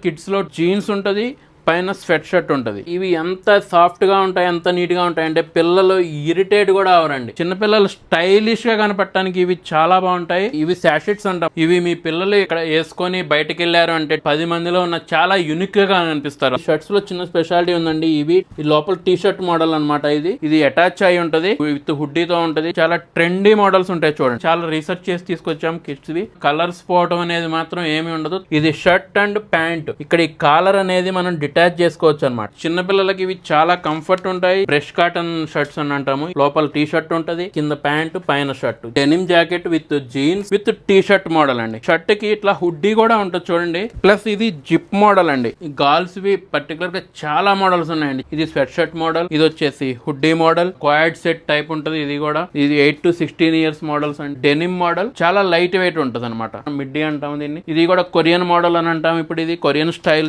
Kids లో jeans ఉంటది, పైన స్వెట్ షర్ట్ ఉంటది. ఇవి ఎంత సాఫ్ట్ గా ఉంటాయి, ఎంత నీట్ గా ఉంటాయి అంటే పిల్లలు ఇరిటేట్ కూడా అవరండి. చిన్నపిల్లలు స్టైలిష్ గా కనపడటానికి ఇవి చాలా బాగుంటాయి. ఇవి శాషెట్స్ అంటాం. ఇవి మీ పిల్లలు ఇక్కడ వేసుకొని బయటకు వెళ్ళారు అంటే 10 మందిలో ఉన్న చాలా యూనిక్ గా అనిపిస్తారు. షర్ట్స్ లో చిన్న స్పెషాలిటీ ఉందండి. ఇవి లోపల టీ షర్ట్ మోడల్ అనమాట. ఇది అటాచ్ అయి ఉంటది, విత్ హుడ్డీతో ఉంటది. చాలా ట్రెండీ మోడల్స్ ఉంటాయి చూడండి. చాలా రీసెర్చ్ చేసి తీసుకొచ్చాం కిడ్స్ వి. కలర్స్ పోవటం అనేది మాత్రం ఏమి ఉండదు. ఇది షర్ట్ అండ్ ప్యాంట్. ఇక్కడ ఈ కాలర్ అనేది మనం అటాచ్ చేసుకోవచ్చు అనమాట. చిన్నపిల్లలకి ఇవి చాలా కంఫర్ట్ ఉంటాయి. బ్రష్ కాటన్ షర్ట్స్ అని అంటాము. లోపల టీ షర్ట్ ఉంటది, కింద ప్యాంట్, పైన shirt. Denim jacket with jeans with T shirt model అండి. షర్ట్ కి ఇట్లా హుడ్డీ కూడా ఉంటుంది చూడండి. ప్లస్ ఇది జిప్ మోడల్ అండి. ఈ గర్ల్స్ వి పర్టికులర్ గా చాలా మోడల్స్ ఉన్నాయండి. ఇది స్వెట్ షర్ట్ మోడల్, ఇది వచ్చేసి hoodie model, quad set type ఉంటది. ఇది కూడా ఇది 8 to 16 years మోడల్స్ అండి. డెనిమ్ మోడల్ చాలా లైట్ వెయిట్ ఉంటది అనమాట. మిడ్డీ అంటాం దీన్ని. ఇది కూడా కొరియన్ మోడల్ అని అంటాం. ఇప్పుడు ఇది కొరియన్ స్టైల్